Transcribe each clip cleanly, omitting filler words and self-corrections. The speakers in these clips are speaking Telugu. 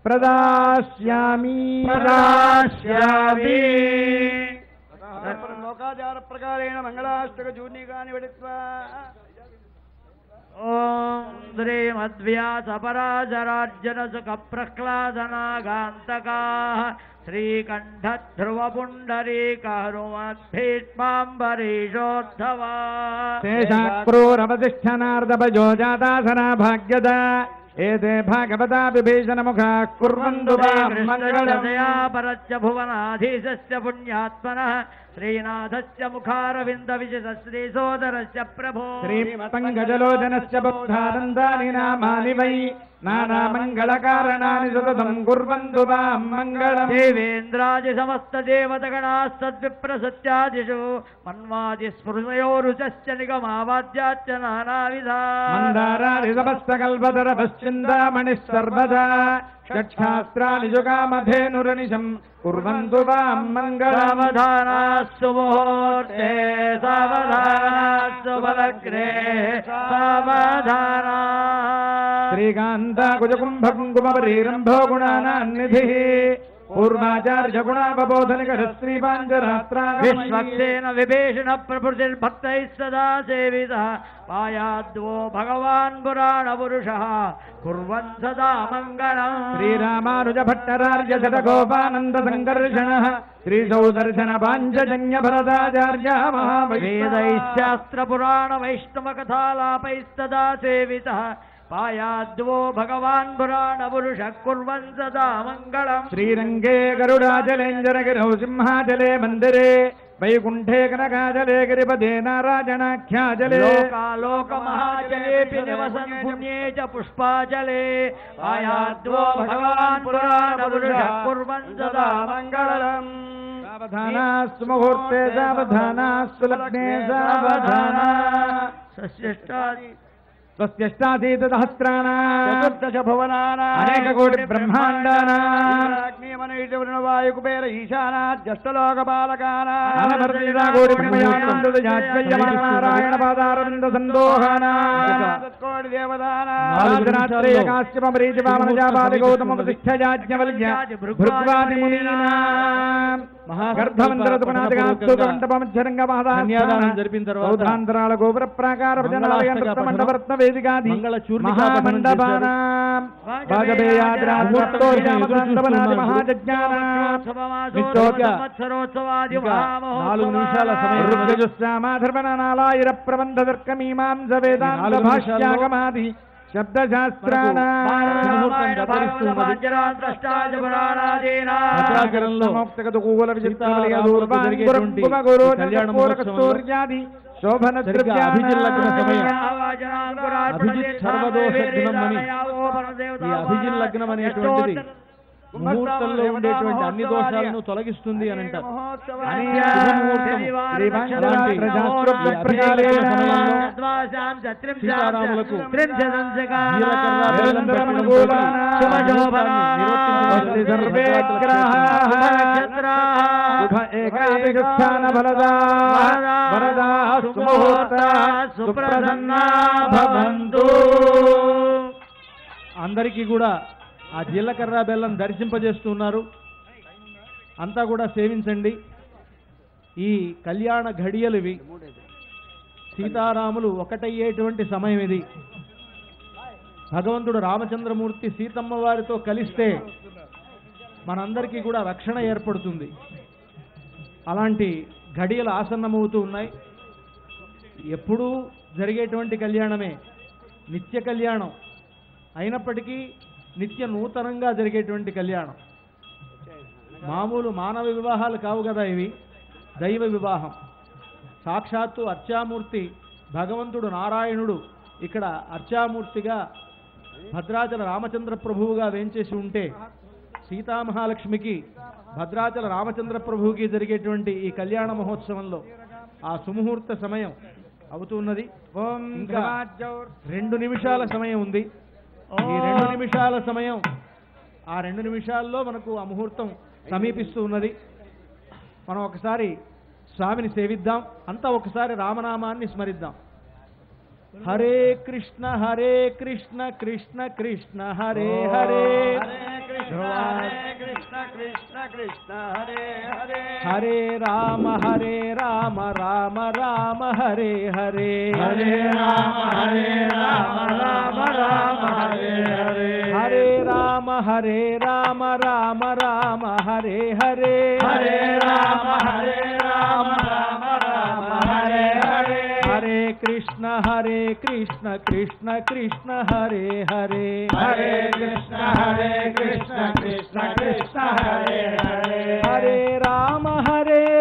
ప్రదాస్యామి లోకాచార ప్రకారేణ మంగళాష్టక చూర్ణికాని విడిత్వా ఓం శ్రీమద్వ్యాసపరాశరార్జునసుఖ ప్రహ్లాదనాగాంతకా శ్రీకంఠధ్రువపుండరీకహనుమద్భీష్మాంబరీషోద్ధవా శేషాక్రూరవతిష్ఠనార్దభజో జాతాసనా భాగ్యద ఏతే భాగవతా విభీషణముఖా కుర్వంతు మంగళం పరస్య భువనాధీశస్య పుణ్యాత్మనః శ్రీనాథస్య ముఖారవింద విజిత శ్రీ సోదరస్య ప్రభో శ్రీపంకజలోచనస్య బౌద్ధానందాని నామాని వై నానామంగళకారణాని సతతం కుర్వంతు మాం మంగళం దేవేంద్రాది సమస్త దేవతగణాః సద్విప్రసత్యాదిషు మన్వాది స్మృతయోరుచశ్చ నిగమావాద్యాశ్చ నానావిధా మందారాది సమస్త కల్పతర పశ్చిందామణిః సర్వదా షట్శాస్త్రాని యుగామధేనురనిశం కుర్వంతు మాం మంగళం సావధానాస్సు ముహూర్తే సావధానాస్సు బలగ్రే సావధానా శ్రీకాంతాకుజకుంభకుంకుమరీరంభో గుణానాన్నిధిః పూర్వాచార్య గుణావబోధనికర శ్రీపాంచరాత్రా విశ్వక్సేన విభీషణ ప్రభృతిర్భక్తైః సదా సేవితః పాయాద్వో భగవాన్ పురాణ పురుషః కుర్వన్ సదా మంగళం శ్రీరామానుజ భట్టరార్య శతగోపానంద సంకర్షణః శ్రీసౌదర్శన పాంచజన్య భరతాచార్య వేదైః శాస్త్ర పురాణ వైష్ణవ కథాలాపైః సదా సేవితః పాయాద్వో భగవాన్ పురాణ పురుషః కుర్వన్ సదా మంగళం శ్రీరంగే గరుడాచలేంజరగిరౌ సింహాచలే మందిరే వైకుంఠే కనకాచలే గిరిపదే నారాయణాఖ్యాచలే లోకాలోక మహాచలేపి నివసన్ పుణ్యే చ పుష్పాచలే పాయాద్వో భగవాన్ పురాణ పురుషః కుర్వన్ సదా మంగళం సావధానాస్తు ముహూర్తే సావధానాస్తు లగ్నే సావధానా స్వస్యష్టాసీత సహస్రాణాం చతుర్దశ భువనానాం అనేక కోటి బ్రహ్మాండానాం వాయు కుబేర ఈశానాద్యష్టలోకపాలకానాం అనవర్తితా కోటి ప్రణయానంద జాజ్వల్యమానారాయణ పాదారవింద సందోహానాం కోటి దేవతానాం ఆలుద్రాత్రేయ కాశ్యప మరీచి వామన జాబాలి గౌతమ వసిష్ఠయాజ్ఞవల్క్య భృగ్వాది మునీనాం గర్భమంతరతుపనాదిగాస్తోమంటపమధ్యరంగ మహదాన్యాదానం జరిపిన తర్వాత సౌధాంతరాల గోపుర ప్రాకార భజనాలయ నృత్తమండపరత్న వేదికాది మహామండపానాం వాజపేయాద్రాత్మోర్యామదాంతవనాది మహాయజ్ఞానాం సంవత్సరోత్సవాది రుద్రజుస్సామాధర్మనాలాయిర ప్రబంధ తర్కమీమాంస వేదాంత భాష్యాగమాది శబ్దశాస్త్రాది శోభన అభిజిల్లగ్నం అనేటువంటిది ముహూర్తంలో ఉండేటువంటి అన్ని దోషాలను తొలగిస్తుంది అని అంటారు. సీతారాములకు అందరికీ కూడా ఆ జీలకర్ర బెల్లం దర్శింపజేస్తున్నారు. అంతా కూడా సేవించండి. ఈ కళ్యాణ ఘడియలు ఇవి. సీతారాములు ఒకటయ్యేటువంటి సమయం ఇది. భగవంతుడు రామచంద్రమూర్తి సీతమ్మ వారితో కలిస్తే మనందరికీ కూడా రక్షణ ఏర్పడుతుంది. అలాంటి ఘడియలు ఆసన్నమవుతూ ఉన్నాయి. ఎప్పుడూ జరిగేటువంటి కళ్యాణమే, నిత్య కళ్యాణం అయినప్పటికీ నిత్య నూతనంగా జరిగేటువంటి కళ్యాణం. మామూలు మానవ వివాహాలు కావు కదా ఇవి, దైవ వివాహం. సాక్షాత్తు అర్చామూర్తి భగవంతుడు నారాయణుడు ఇక్కడ అర్చామూర్తిగా భద్రాచల రామచంద్ర ప్రభువుగా వేంచేసి ఉంటే, సీతామహాలక్ష్మికి భద్రాచల రామచంద్ర ప్రభువుకి జరిగేటువంటి ఈ కళ్యాణ మహోత్సవంలో ఆ సుముహూర్త సమయం అవుతున్నది. ఇంకా 2 నిమిషాల సమయం ఉంది. ఈ 2 నిమిషాల సమయం, ఆ 2 నిమిషాల్లో మనకు ఆ ముహూర్తం సమీపిస్తూ ఉన్నది. మనం ఒకసారి స్వామిని సేవిద్దాం. అంతా ఒకసారి రామనామాన్ని స్మరిద్దాం. హరే కృష్ణ కృష్ణ కృష్ణ హరే హరే, కృష్ణ హరే హరే హరే రామ రామ రామ హరే హరే హరే రామ రామ రామ హరే హరే హరే రామ రామ రామ హరే హరే హరే రామ రామ రామ హరే హరే హరే కృష్ణ కృష్ణ కృష్ణ హరే హరే హరే కృష్ణ కృష్ణ కృష్ణ హరే హరే హరే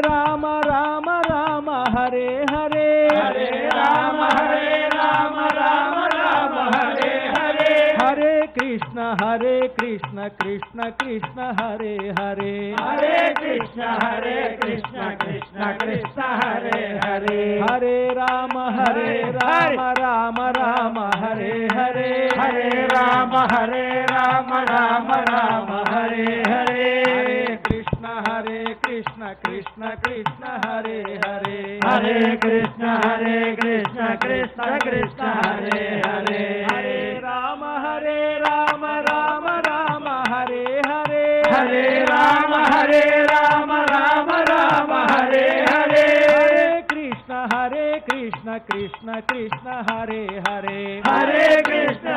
రామ రామ రామ హరే హరే హరే రామ రామ రామ హరే హరే హరే కృష్ణ కృష్ణ కృష్ణ హరే హరే హరే కృష్ణ కృష్ణ కృష్ణ హరే హరే హరే రామ రామ రామ హరే హరే హరే రామ రామ రామ హరే హరే హరే కృష్ణ కృష్ణ కృష్ణ హరే హరే హరే కృష్ణ కృష్ణ కృష్ణ హరే హరే హరే రామ రామ రామ హరే హరే హరే రామ రామ రామ హరే హరే హరే కృష్ణ కృష్ణ కృష్ణ హరే హరే హరే కృష్ణ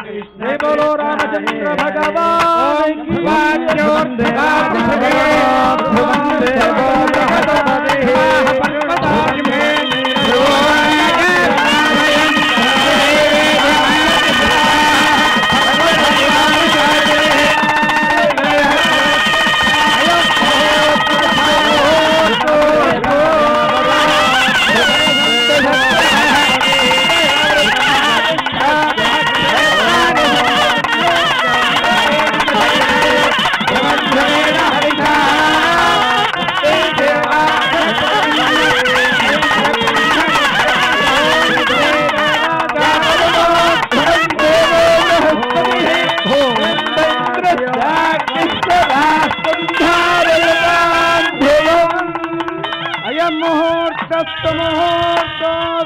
కృష్ణ జై బోలో రామచంద్ర భగవాన్ की వందే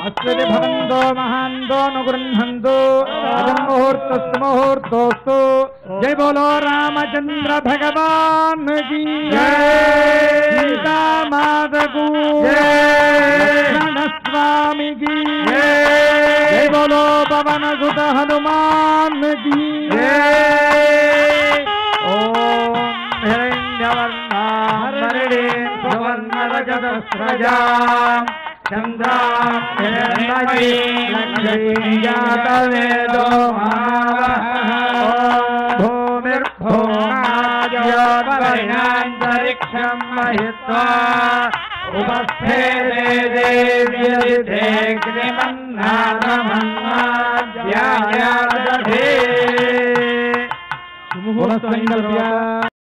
అస్మిన్ భవంతో మహాంతో అనుగృహంతు అయం ముహూర్తస్తు ముహూర్తోస్తు జై బోలో రామచంద్ర భగవాన్ की सीता माता को लक्ष्मण स्वामी की जय बोलो पवन सुत हनुमान की ओम हिरण्यवर्णां सुवर्णरजतस्रजां चन्द्रां हिरण्मयीं भूमिर्भूमाद्योपरिणान्तरिक्षं महित्वा उपस्थेते देव्यग्निमन्नादमन्नाद्यायादधे ముహూర్తం